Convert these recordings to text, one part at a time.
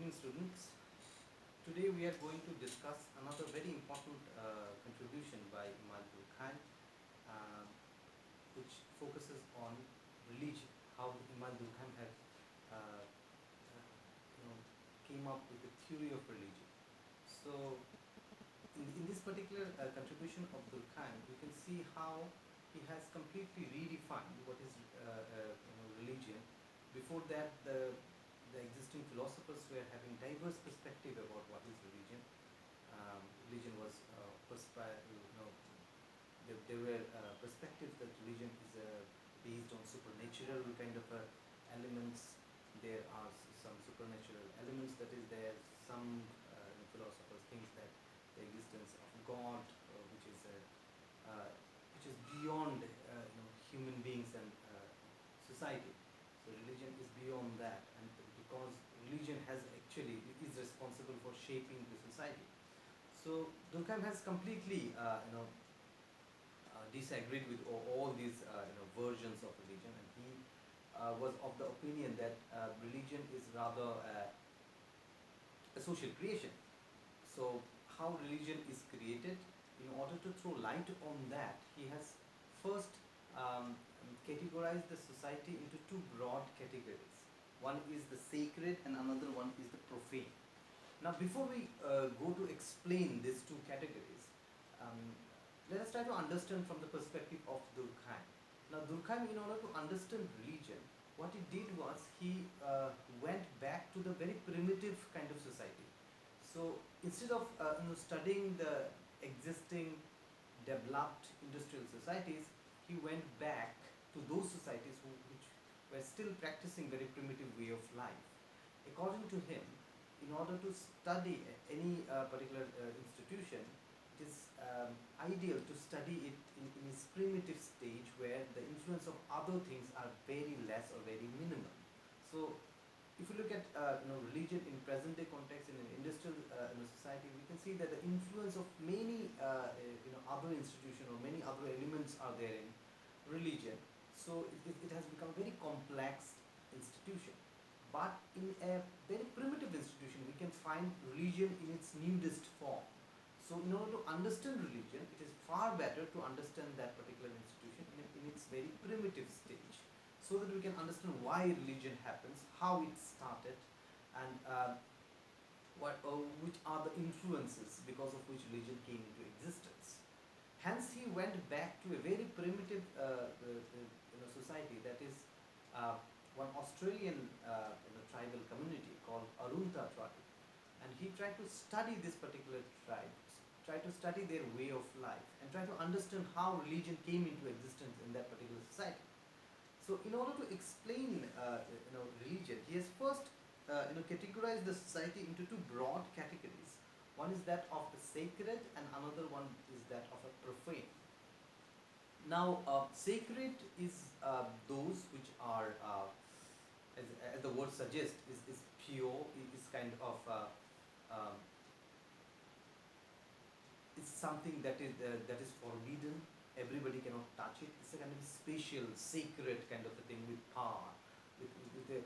evening, students. Today we are going to discuss another very important contribution by Imam Durkheim, uh, which focuses on religion. How Imam Durkheim had, came up with the theory of religion. So, in this particular contribution of Durkheim, you can see how he has completely redefined what is religion. Before that, the existing philosophers were having diverse perspective about what is religion. Religion was there were perspectives that religion is based on supernatural kind of elements. There are some supernatural elements that is there. Some philosophers think that the existence of God, which is beyond human beings and society. So religion is beyond that, and because religion has actually is responsible for shaping the society. So Durkheim has completely disagreed with all these versions of religion, and he was of the opinion that religion is rather a social creation. So how religion is created, in order to throw light on that, he has first categorized the society into two broad categories. One is the sacred and another one is the profane. Now before we go to explain these two categories, um, let us try to understand from the perspective of Durkheim. Now Durkheim, in order to understand religion, what he did was he went back to the very primitive kind of society. So instead of studying the existing developed industrial societies, he went back to those societies which were still practicing very primitive way of life. According to him, in order to study any particular institution, it is ideal to study it in its primitive stage, where the influence of other things are very less or very minimal. So if you look at religion in present day context, in an industrial society, we can see that the influence of many other institutions or many other elements are there in religion. So it has become a very complex institution. But in a very primitive institution, we can find religion in its nudist form. So in order to understand religion, it is far better to understand that particular institution in its very primitive stage, so that we can understand why religion happens, how it started, and which are the influences because of which religion came into existence. Hence, he went back to a very primitive society, that is one Australian tribal community called Arunta tribe, and he tried to study this particular tribe, try to study their way of life, and try to understand how religion came into existence in that particular society. So, in order to explain religion, he has first categorized the society into two broad categories. One is that of the sacred, and another one is that of a profane. Now, sacred is those which are, as the word suggests, is pure, is kind of um, it's something that is forbidden. Everybody cannot touch it. It's a kind of special, sacred kind of a thing with power, with the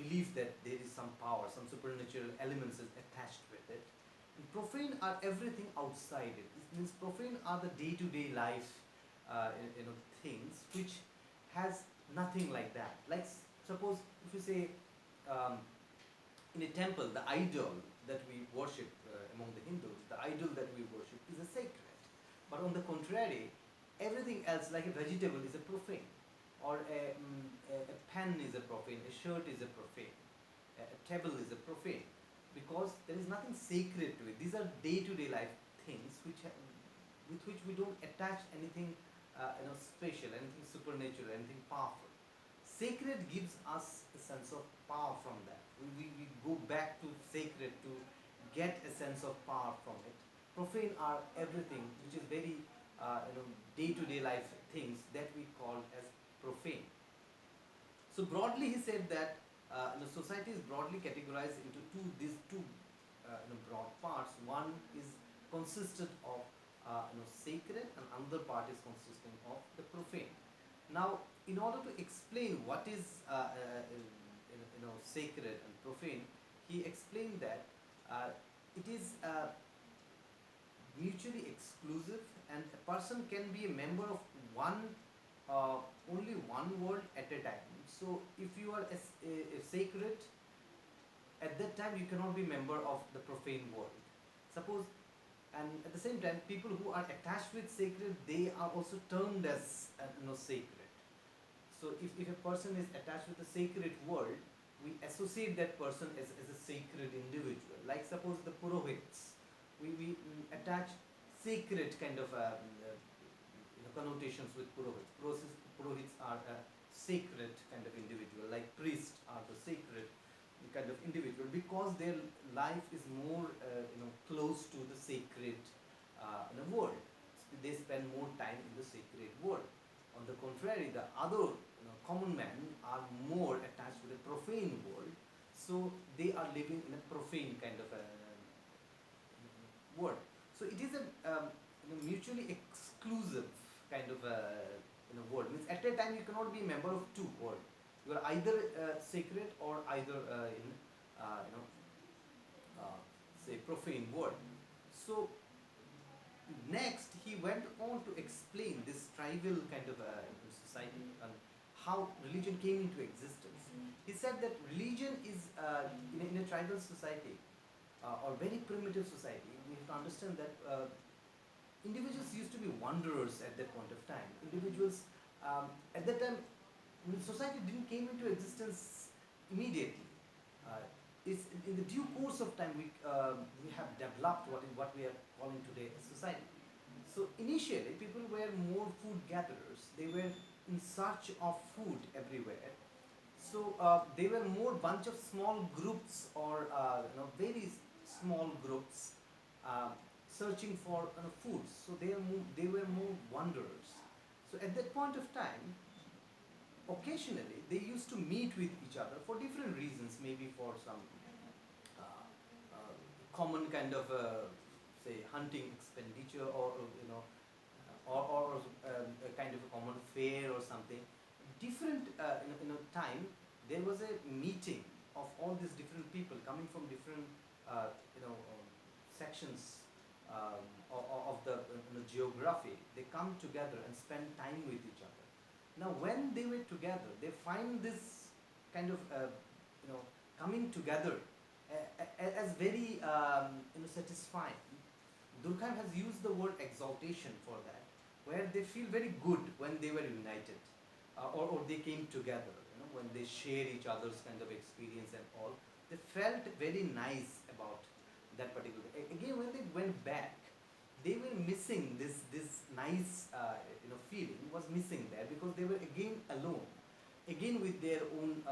belief that there is some power, some supernatural elements is attached with it. And profane are everything outside it. It means profane are the day-to-day life, things which has nothing like that. Like suppose if you say, in a temple, the idol that we worship among the Hindus, the idol that we worship is a sacred. But on the contrary, everything else, like a vegetable, is a profane, or a pen is a profane, a shirt is a profane, a table is a profane, because there is nothing sacred to it. These are day-to-day life things with which we don't attach anything special, anything supernatural, anything powerful. Sacred gives us a sense of power from that. We go back to sacred to get a sense of power from it. Profane are everything which is very day-to-day life things that we call as profane. So broadly, he said that society is broadly categorized into these two broad parts. One is consistent of sacred, and another part is consisting of the profane. Now, in order to explain what is sacred and profane, he explained that it is mutually exclusive, and a person can be a member of one uh, only one world at a time. So if you are a sacred, at that time you cannot be member of the profane world. Suppose, and at the same time, people who are attached with sacred, they are also termed as sacred. So if a person is attached with the sacred world, we associate that person as a sacred individual. Like suppose the purohits, we attach sacred kind of connotations with purohits. Purohits are a sacred kind of individual, like priests are the sacred kind of individual, because their life is more close to the sacred world. They spend more time in the sacred world. On the contrary, the other common men are more attached to the profane world, so they are living in a profane kind of a world. So it is a mutually exclusive kind of a world. Means at a time you cannot be a member of two worlds. You are either sacred or either in say profane world. So next he went on to explain this tribal kind of society and how religion came into existence. He said that religion is in a tribal society or very primitive society. We have to understand that individuals used to be wanderers at that point of time. Individuals at that time, society didn't came into existence immediately. It's in the due course of time we have developed what we are calling today a society. So initially, people were more food gatherers. They were in search of food everywhere. So they were more bunch of small groups or very small groups uh, searching for food. So they were more wanderers. So at that point of time, occasionally they used to meet with each other for different reasons, maybe for some common kind of say hunting expenditure, or a kind of a common fair or something. Different time there was a meeting of all these different people coming from different sections of the geography. They come together and spend time with each other. Now when they were together, they find this kind of coming together as very satisfying. Durkheim has used the word exaltation for that, where they feel very good when they were united, or they came together. When they share each other's kind of experience and all, they felt very nice about that particular. Again, when they went back, they were missing this nice feeling was missing there, because they were again alone, again with their own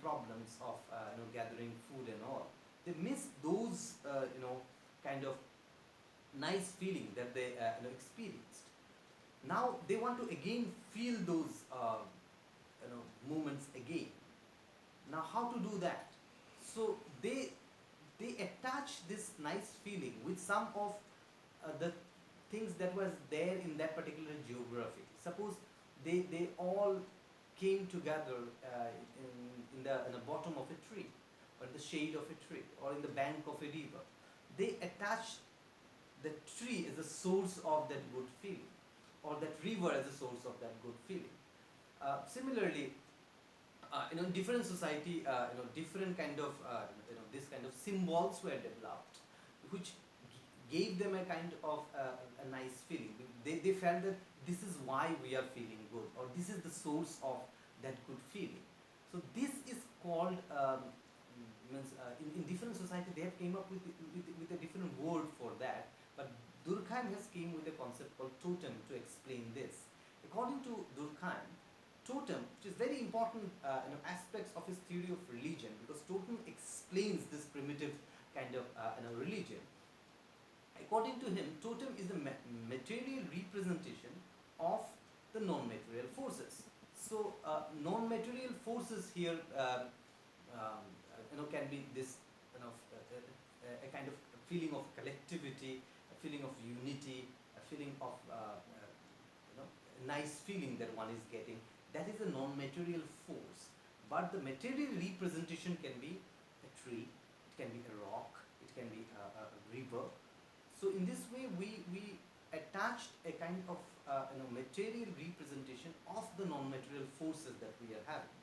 problems of gathering food and all. They missed those kind of nice feeling that they experienced. Now they want to again feel those moments again. Now how to do that? So they attach this nice feeling with some of the things that was there in that particular geography. Suppose they all came together in the bottom of a tree, or in the shade of a tree, or in the bank of a river. They attach the tree as a source of that good feeling, or that river as a source of that good feeling. Similarly, in different society, different kind of this kind of symbols were developed, which gave them a kind of a nice feeling. They felt that this is why we are feeling good, or this is the source of that good feeling. So this is called means in different society they have came up with a different word for that. But Durkheim has came with a concept called totem to explain this. According to Durkheim, totem, which is very important aspects of his theory of religion, because totem explains this primitive kind of religion. According to him, totem is the material representation of the non-material forces. So non-material forces here can be this a kind of feeling of collectivity, a feeling of unity, a feeling of a nice feeling that one is getting. That is a non-material force. but the material representation can be a tree, it can be a rock, it can be a river. So in this way, we attached a kind of material representation of the non-material forces that we are having.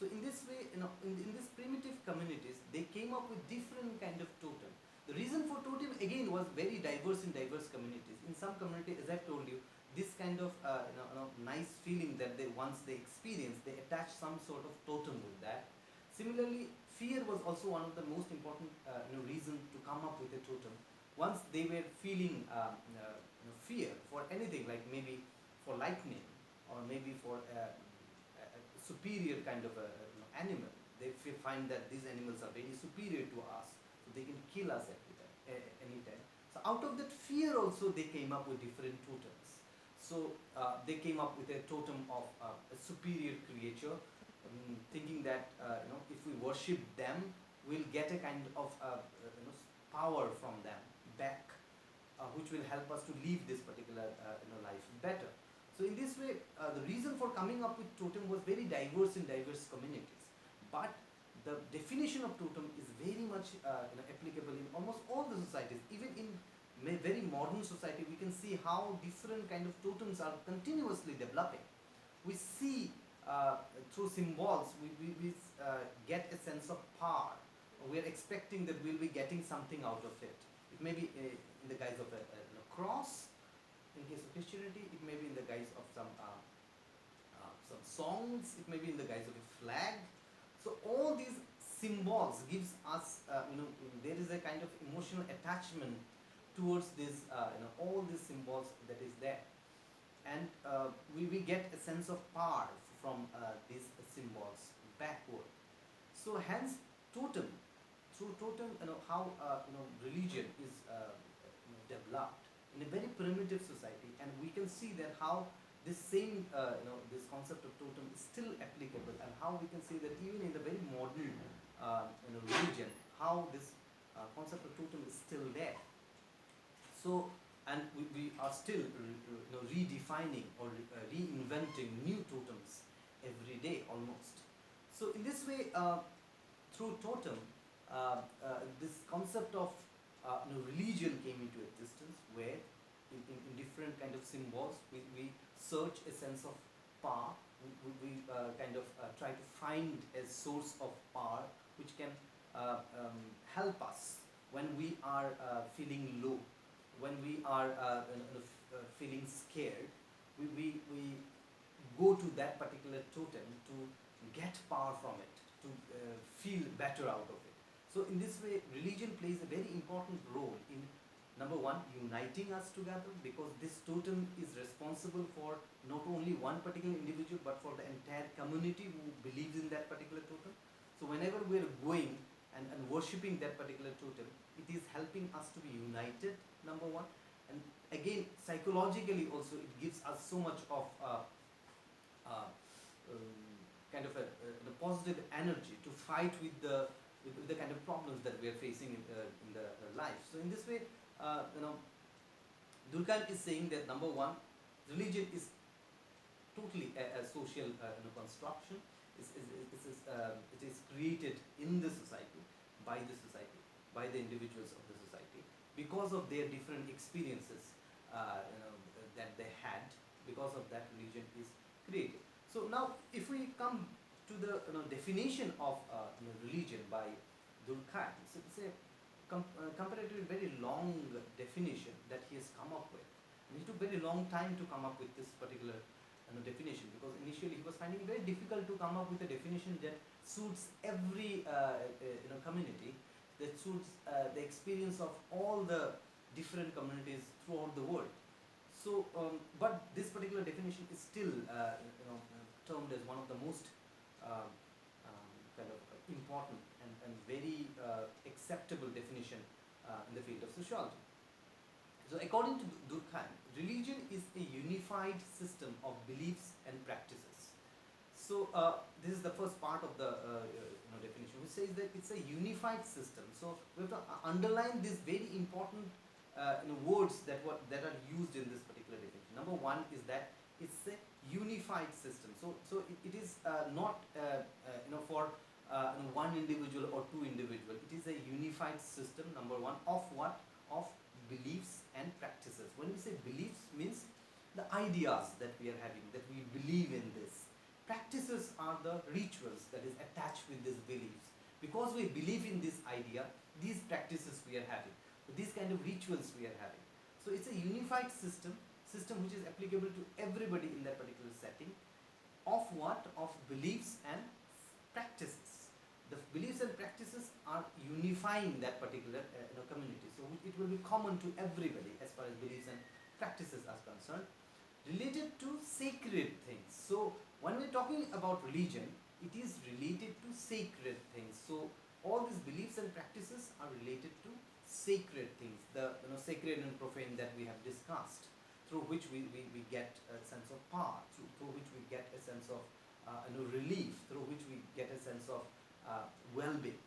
So in this way, in these primitive communities, they came up with different kind of totem. The reason for totem again was very diverse in diverse communities. In some community, as I've told you, this kind of nice feeling that they once they experience, they attach some sort of totem with that. Similarly, fear was also one of the most important reason to come up with a totem. Once they were feeling fear for anything, like maybe for lightning, or maybe for a superior kind of animal, they find that these animals are very superior to us, so they can kill us every time, anytime. So out of that fear also they came up with different totems. So they came up with a totem of a superior creature, thinking that if we worship them, we'll get a kind of power from them back, which will help us to live this particular life better. So in this way, the reason for coming up with totem was very diverse in diverse communities. But the definition of totem is very much applicable in almost all the societies. Even in very modern society, we can see how different kind of totems are continuously developing. We see through symbols, we get a sense of power. We are expecting that we'll be getting something out of it. It may be in the guise of a cross. In case of Christianity, it may be in the guise of some songs. It may be in the guise of a flag. So all these symbols gives us, there is a kind of emotional attachment towards this, all these symbols that is there, and we get a sense of power from these symbols backward. So hence, totem, through totem, how religion is developed in a very primitive society, and we can see that how this same this concept of totem is still applicable, and how we can see that even in the very modern religion, how this concept of totem is still there. So, and we are still redefining or reinventing new totems every day almost. So in this way, through totem, this concept of religion came into existence, where in different kind of symbols we search a sense of power. We kind of try to find a source of power which can help us when we are feeling low, when we are feeling scared. We go to that particular totem to get power from it, to feel better out of it. So in this way, religion plays a very important role in, number one, uniting us together, because this totem is responsible for not only one particular individual, but for the entire community who believes in that particular totem. So whenever we are going and worshipping that particular totem, it is helping us to be united, number one. And again, psychologically also, it gives us so much of kind of a positive energy to fight with the kind of problems that we are facing in the life. So in this way, Durkheim is saying that, number one, religion is totally a social construction. It is created in the society, by the individuals of the society, because of their different experiences that they had. Because of that, religion is created. So now, if we come to the definition of religion by Durkheim, so it's a comparatively very long definition that he has come up with. And it took very long time to come up with this particular definition, because initially he was finding it very difficult to come up with a definition that suits every community, that suits the experience of all the different communities throughout the world. So, but this particular definition is still termed as one of the most kind of important and very acceptable definition in the field of sociology. So according to Durkheim, religion is a unified system of beliefs and practices. So this is the first part of the definition, which says that it's a unified system. So we have to underline these very important words that are used in this particular definition. Number one is that it's a unified system. So it is not for one individual or two individual. It is a unified system, number one, of what? Of beliefs and practices. When we say beliefs, means the ideas that we are having, that we believe in this. Practices are the rituals that is attached with these beliefs. Because we believe in this idea, these practices we are having, these kind of rituals we are having. So it's a unified system which is applicable to everybody in that particular setting, of what? Of beliefs and practices. The beliefs and practices are unifying that particular community. So it will be common to everybody as far as beliefs and practices are concerned, related to sacred things. So when we're talking about religion, it is related to sacred things. So all these beliefs and practices are related to sacred things, the sacred and profane that we have discussed, through which we get a sense of power, through which we get a sense of relief, through which we get a sense of well-being.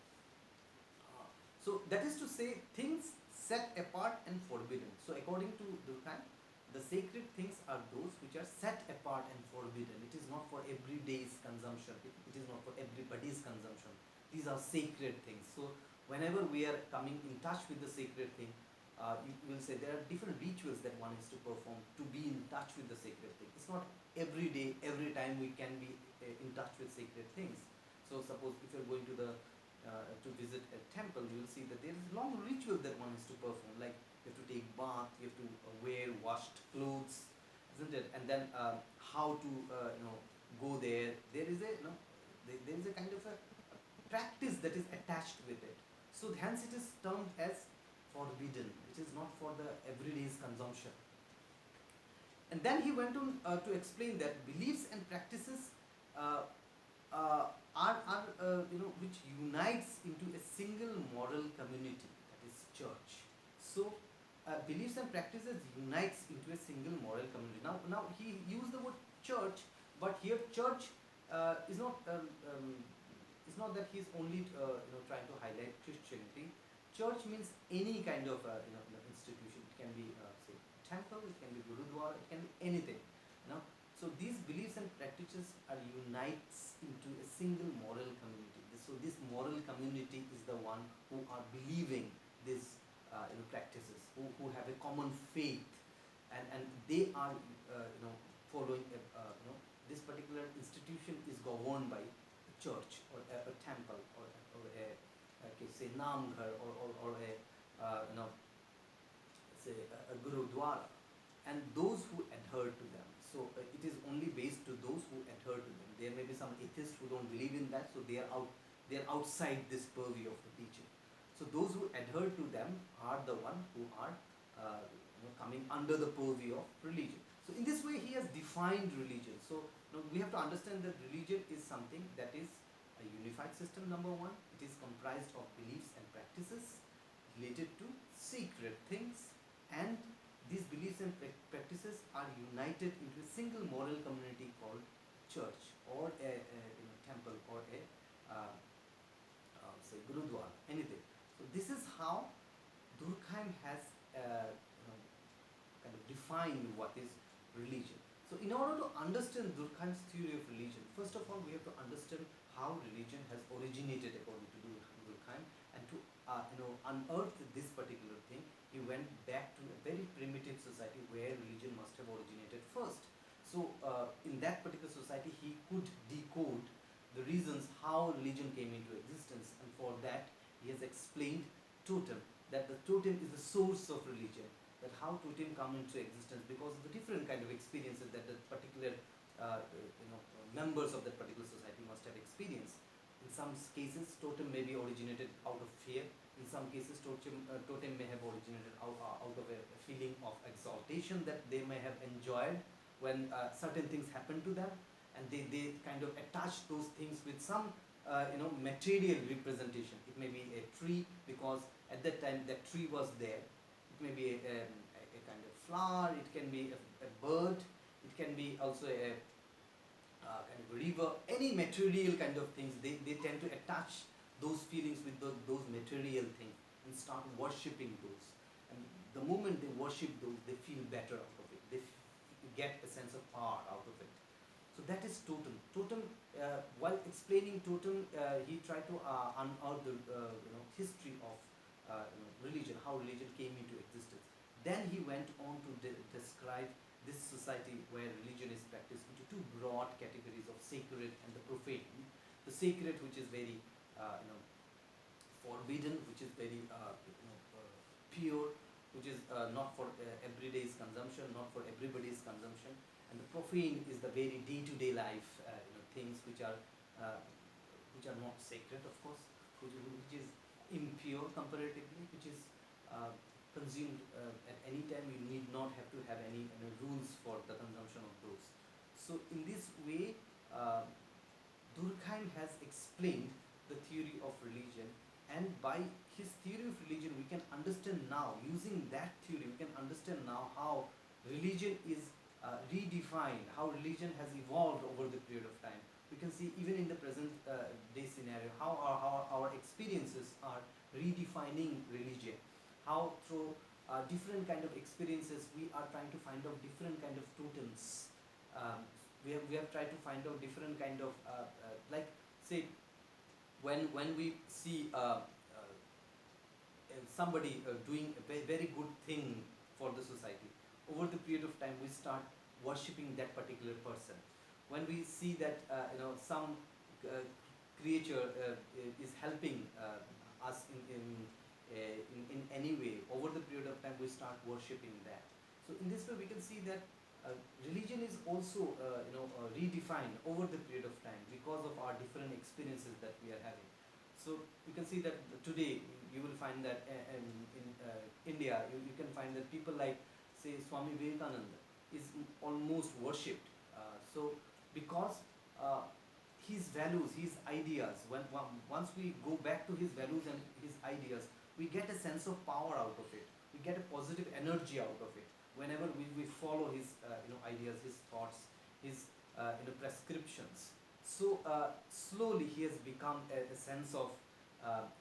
So that is to say, things set apart and forbidden. So according to Durkheim, the sacred things are those which are set apart and forbidden. It is not for everyday's consumption. It is not for everybody's consumption. These are sacred things. So whenever we are coming in touch with the sacred thing, you will say there are different rituals that one has to perform to be in touch with the sacred thing. It's not every day, every time we can be in touch with sacred things. So suppose if you're going to the to visit a temple, you will see that there is a long ritual that one has to perform. Like you have to take bath, you have to wear washed clothes, isn't it? And then how to go there. There is a there is a kind of a practice that is attached with it. So hence it is termed as forbidden. It is not for the everyday's consumption. And then he went on to explain that beliefs and practices which unites into a single moral community, that is church. So beliefs and practices unites into a single moral community. Now he used the word church, but here church is not that he is only trying to highlight Christianity. Church means any kind of institution. It can be say temple, it can be gurudwara, it can be anything. So these beliefs and practices are unites into a single moral community. So this moral community is the one who are believing these practices, who have a common faith, and they are following this particular institution is governed by a church or a temple or say namghar or a say a gurudwara, and those who adhere to them. So it is only based to those who adhere to them. There may be some atheists who don't believe in that, so they are outside this purview of the teaching. So those who adhere to them are the one who are coming under the purview of religion. So in this way he has defined religion. So we have to understand that religion is something that is a unified system, number one. It is comprised of beliefs and practices related to sacred things, and these beliefs and practices are united into a single moral community called church or a temple or a say gurudwara, anything. So this is how Durkheim has kind of defined what is religion. So in order to understand Durkheim's theory of religion, first of all we have to understand how religion has originated according to Durkheim, and to unearth this particular thing, he went back to a very primitive society where religion must have originated first. So in that particular society he could decode the reasons how religion came into existence, and for that he has explained totem, that the totem is the source of religion, that how totem come into existence because of the different kind of experiences that the particular members of that particular society must have experienced. In some cases totem may be originated out of fear. In some cases totem may have originated out of a feeling of exaltation that they may have enjoyed when certain things happen to them, and they kind of attach those things with some material representation. It may be a tree because at that time that tree was there. It may be a kind of flower, it can be a bird, it can be also a kind of river, any material kind of things. They tend to attach those feelings with those material things and start worshipping those. And the moment they worship those, they feel better out of it. get a sense of power out of it. So that is totem. Totem, while explaining totem, he tried to unearth the history of religion, how religion came into existence. Then he went on to describe this society where religion is practiced into two broad categories of sacred and the profane. The sacred, which is very forbidden, which is very pure, which is not for everyday's consumption, not for everybody's consumption, and the profane is the very day-to-day life things uh, which are not sacred, of course, which is impure comparatively, which is consumed at any time. You need not have to have any rules for the consumption of those. So in this way, Durkheim has explained the theory of religion, and by his theory of religion, we can understand now, using that theory, we can understand now how religion is redefined, how religion has evolved over the period of time. We can see even in the present day scenario how our experiences are redefining religion, how through different kind of experiences we are trying to find out different kind of totems. We have tried to find out different kind of like, say, when we see somebody doing a very good thing for the society, over the period of time we start worshipping that particular person. When we see that some creature is helping us in any way, over the period of time we start worshipping that. So in this way we can see that religion is also redefined over the period of time because of our different experiences that we are having. So you can see that today you will find that in India you can find that people like, say, Swami Vivekananda is almost worshipped. So because his values, his ideas, once we go back to his values and his ideas, we get a sense of power out of it. We get a positive energy out of it. Whenever we follow his ideas, his thoughts, his prescriptions. So slowly he has become a sense of,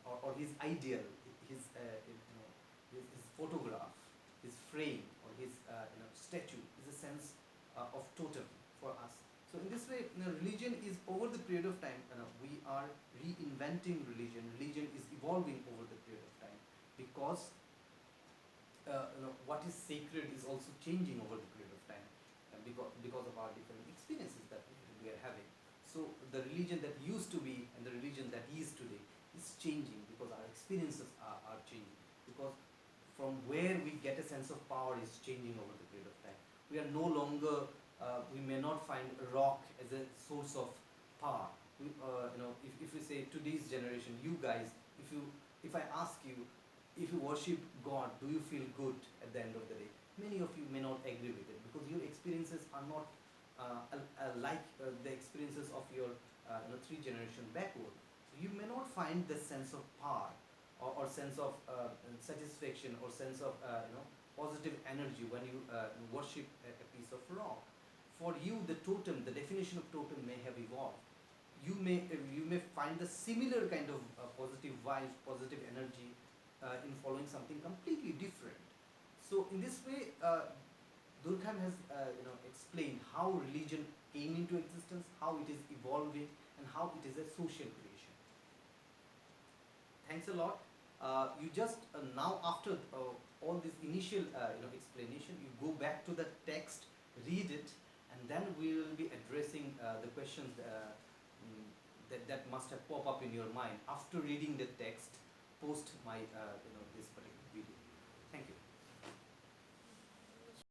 or his ideal, his photograph, his frame, or his statue is a sense of totem for us. So in this way, religion is, over the period of time, we are reinventing religion. Religion is evolving over the period of time because what is sacred is also changing over the period of time because of our different experiences that we are having. So the religion that used to be and the religion that is today is changing because our experiences are changing, because from where we get a sense of power is changing over the period of time. We are no longer, we may not find a rock as a source of power. If you say today's generation, you guys, if I ask you, if you worship God, do you feel good at the end of the day? Many of you may not agree with it because your experiences are not like the experiences of your 3 generation backward. So you may not find the sense of power or sense of satisfaction or sense of positive energy when you worship a piece of rock. For you, the totem, the definition of totem may have evolved. You may find the similar kind of positive vibes, positive energy in following something completely different. So in this way, Durkheim has explained how religion came into existence, how it is evolving, and how it is a social creation. Thanks a lot. You just now, after all this initial explanation, you go back to the text, read it, and then we will be addressing the questions that must have popped up in your mind after reading the text post my this particular video.